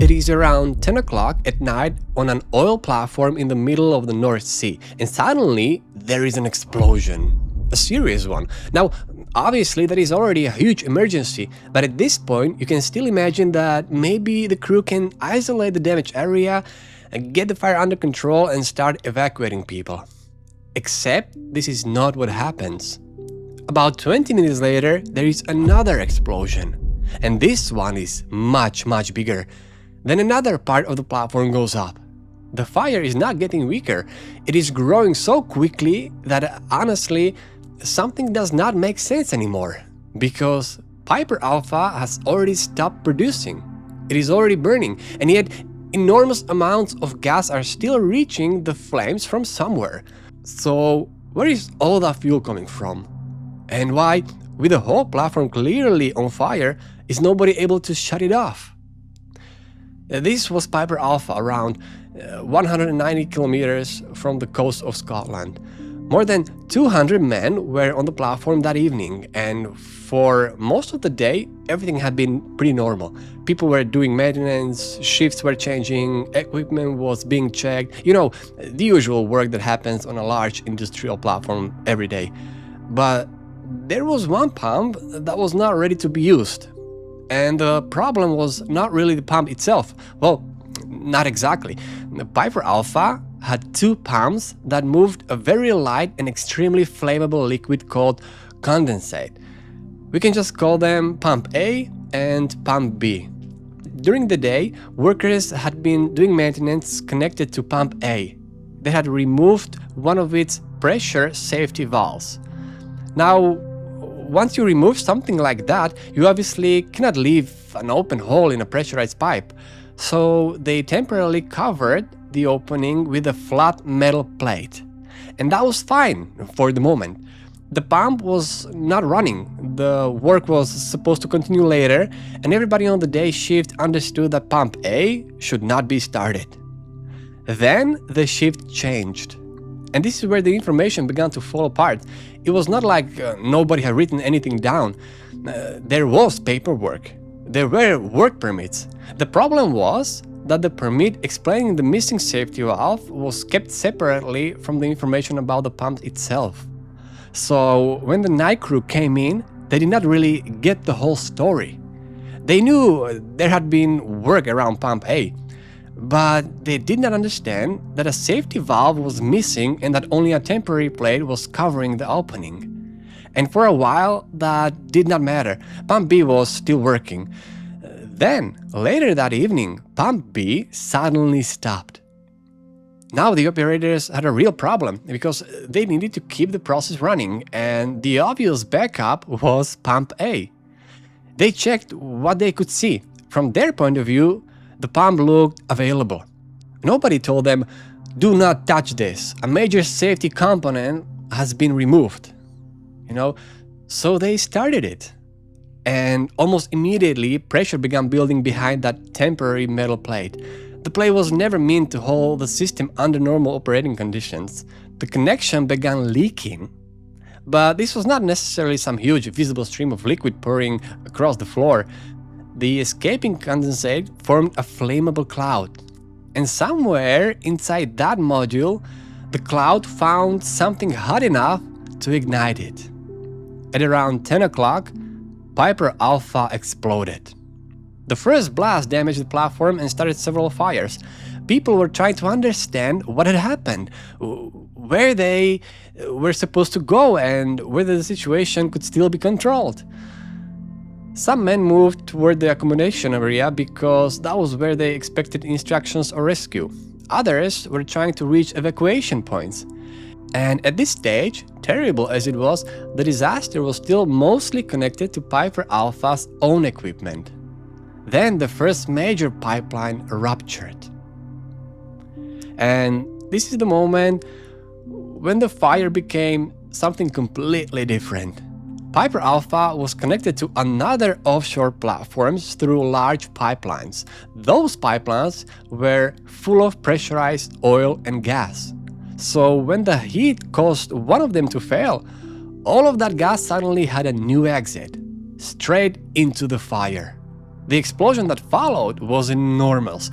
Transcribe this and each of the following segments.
It is around 10 o'clock at night on an oil platform in the middle of the North Sea, and suddenly there is an explosion. A serious one. Now, obviously that is already a huge emergency, but at this point you can still imagine that maybe the crew can isolate the damaged area, get the fire under control and start evacuating people. Except this is not what happens. About 20 minutes later there is another explosion, and this one is much bigger. Then another part of the platform goes up. The fire is not getting weaker, it is growing so quickly that honestly something does not make sense anymore, because Piper Alpha has already stopped producing. It is already burning, and yet enormous amounts of gas are still reaching the flames from somewhere. So where is all that fuel coming from? And why, with the whole platform clearly on fire, is nobody able to shut it off? This was Piper Alpha, around 190 kilometers from the coast of Scotland. More than 200 men were on the platform that evening, and for most of the day everything had been pretty normal. People were doing maintenance, shifts were changing, equipment was being checked, you know, the usual work that happens on a large industrial platform every day. But there was one pump that was not ready to be used. And the problem was not really the pump itself. Well, not exactly. The Piper Alpha had two pumps that moved a very light and extremely flammable liquid called condensate. We can just call them Pump A and Pump B. During the day, workers had been doing maintenance connected to Pump A. They had removed one of its pressure safety valves. Now, once you remove something like that, you obviously cannot leave an open hole in a pressurized pipe. So they temporarily covered the opening with a flat metal plate. And that was fine for the moment. The pump was not running, the work was supposed to continue later, and everybody on the day shift understood that Pump A should not be started. Then the shift changed. And this is where the information began to fall apart. It was not like nobody had written anything down. There was paperwork. There were work permits. The problem was that the permit explaining the missing safety valve was kept separately from the information about the pump itself. So when the night crew came in, they did not really get the whole story. They knew there had been work around Pump A, but they did not understand that a safety valve was missing and that only a temporary plate was covering the opening. And for a while that did not matter. Pump B was still working. Then, later that evening, Pump B suddenly stopped. Now the operators had a real problem because they needed to keep the process running, and the obvious backup was Pump A. They checked what they could see. From their point of view, the pump looked available. Nobody told them, do not touch this, a major safety component has been removed. So they started it. And almost immediately, pressure began building behind that temporary metal plate. The plate was never meant to hold the system under normal operating conditions. The connection began leaking. But this was not necessarily some huge visible stream of liquid pouring across the floor. The escaping condensate formed a flammable cloud. And somewhere inside that module, the cloud found something hot enough to ignite it. At around 10 o'clock, Piper Alpha exploded. The first blast damaged the platform and started several fires. People were trying to understand what had happened, where they were supposed to go, and whether the situation could still be controlled. Some men moved toward the accommodation area because that was where they expected instructions or rescue. Others were trying to reach evacuation points. And at this stage, terrible as it was, the disaster was still mostly connected to Piper Alpha's own equipment. Then the first major pipeline ruptured. And this is the moment when the fire became something completely different. Piper Alpha was connected to another offshore platforms through large pipelines. Those pipelines were full of pressurized oil and gas. So when the heat caused one of them to fail, all of that gas suddenly had a new exit, straight into the fire. The explosion that followed was enormous.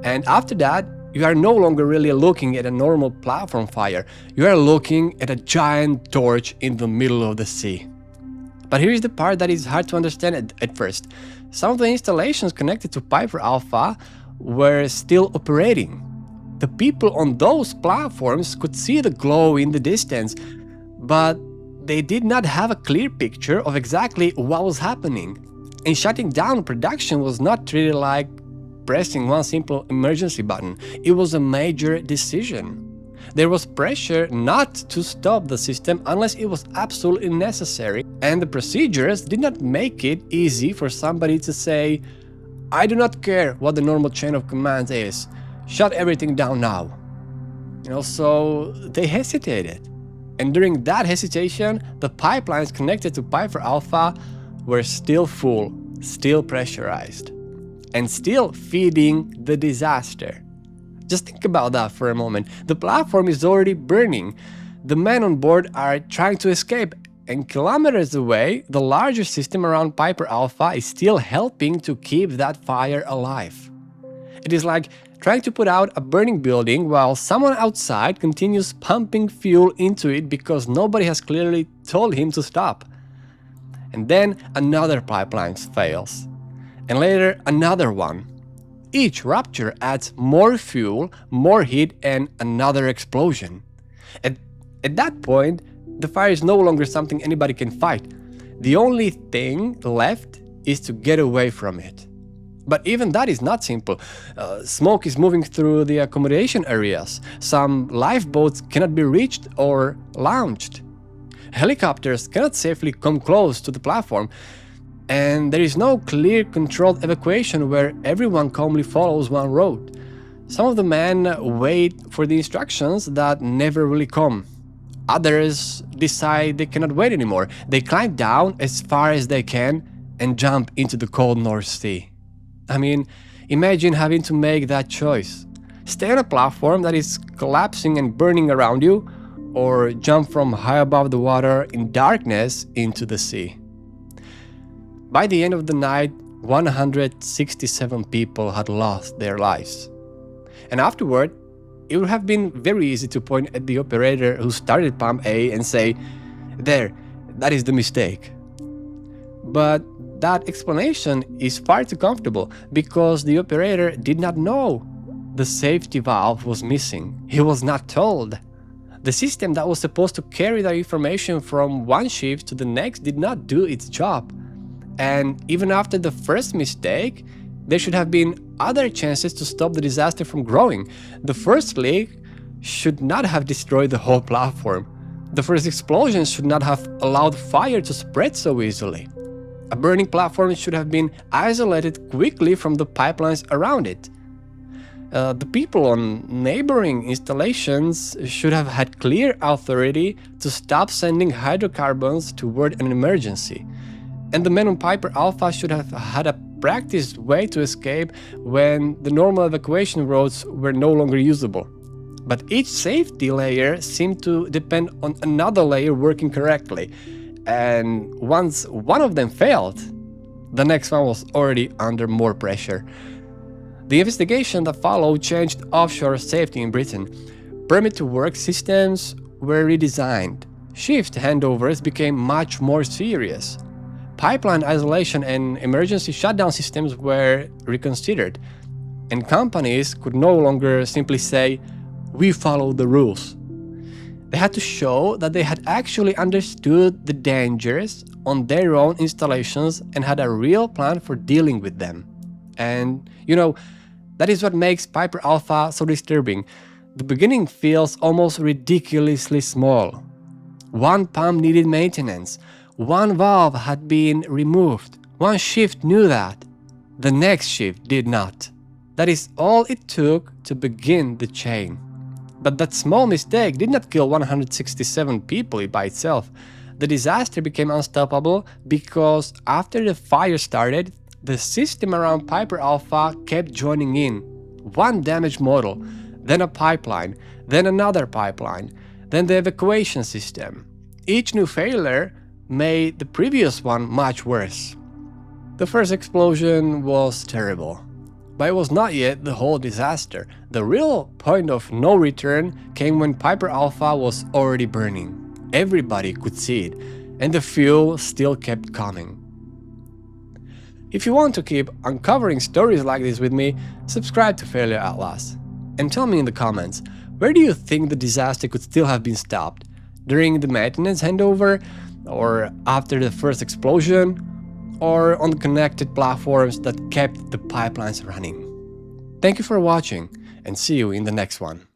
And after that, you are no longer really looking at a normal platform fire. You are looking at a giant torch in the middle of the sea. But here is the part that is hard to understand at first. Some of the installations connected to Piper Alpha were still operating. The people on those platforms could see the glow in the distance, but they did not have a clear picture of exactly what was happening. And shutting down production was not treated like pressing one simple emergency button. It was a major decision. There was pressure not to stop the system unless it was absolutely necessary, and the procedures did not make it easy for somebody to say, "I do not care what the normal chain of commands is, shut everything down now." So they hesitated. And during that hesitation, the pipelines connected to Piper Alpha were still full, still pressurized, and still feeding the disaster. Just think about that for a moment. The platform is already burning. The men on board are trying to escape, and kilometers away, the larger system around Piper Alpha is still helping to keep that fire alive. It is like trying to put out a burning building while someone outside continues pumping fuel into it because nobody has clearly told him to stop. And then another pipeline fails, and later another one. Each rupture adds more fuel, more heat, and another explosion. At that point, the fire is no longer something anybody can fight. The only thing left is to get away from it. But even that is not simple. Smoke is moving through the accommodation areas. Some lifeboats cannot be reached or launched. Helicopters cannot safely come close to the platform. And there is no clear controlled evacuation where everyone calmly follows one road. Some of the men wait for the instructions that never really come. Others decide they cannot wait anymore. They climb down as far as they can and jump into the cold North Sea. I mean, imagine having to make that choice. Stay on a platform that is collapsing and burning around you, or jump from high above the water in darkness into the sea. By the end of the night, 167 people had lost their lives. And afterward, it would have been very easy to point at the operator who started Pump A and say, "There, that is the mistake." But that explanation is far too comfortable because the operator did not know the safety valve was missing. He was not told. The system that was supposed to carry that information from one shift to the next did not do its job. And even after the first mistake, there should have been other chances to stop the disaster from growing. The first leak should not have destroyed the whole platform. The first explosion should not have allowed fire to spread so easily. A burning platform should have been isolated quickly from the pipelines around it. The people on neighboring installations should have had clear authority to stop sending hydrocarbons toward an emergency. And the men on Piper Alpha should have had a practiced way to escape when the normal evacuation roads were no longer usable. But each safety layer seemed to depend on another layer working correctly. And once one of them failed, the next one was already under more pressure. The investigation that followed changed offshore safety in Britain. Permit-to-work systems were redesigned. Shift handovers became much more serious. Pipeline isolation and emergency shutdown systems were reconsidered. And companies could no longer simply say, "We follow the rules." They had to show that they had actually understood the dangers on their own installations and had a real plan for dealing with them. And, that is what makes Piper Alpha so disturbing. The beginning feels almost ridiculously small. One pump needed maintenance. One valve had been removed. One shift knew that. The next shift did not. That is all it took to begin the chain. But that small mistake did not kill 167 people by itself. The disaster became unstoppable because after the fire started, the system around Piper Alpha kept joining in. One damaged model, then a pipeline, then another pipeline, then the evacuation system. Each new failure made the previous one much worse. The first explosion was terrible, but it was not yet the whole disaster. The real point of no return came when Piper Alpha was already burning. Everybody could see it, and the fuel still kept coming. If you want to keep uncovering stories like this with me, subscribe to Failure Atlas. And tell me in the comments, where do you think the disaster could still have been stopped? During the maintenance handover? Or after the first explosion? Or on the connected platforms that kept the pipelines running? Thank you for watching, and see you in the next one.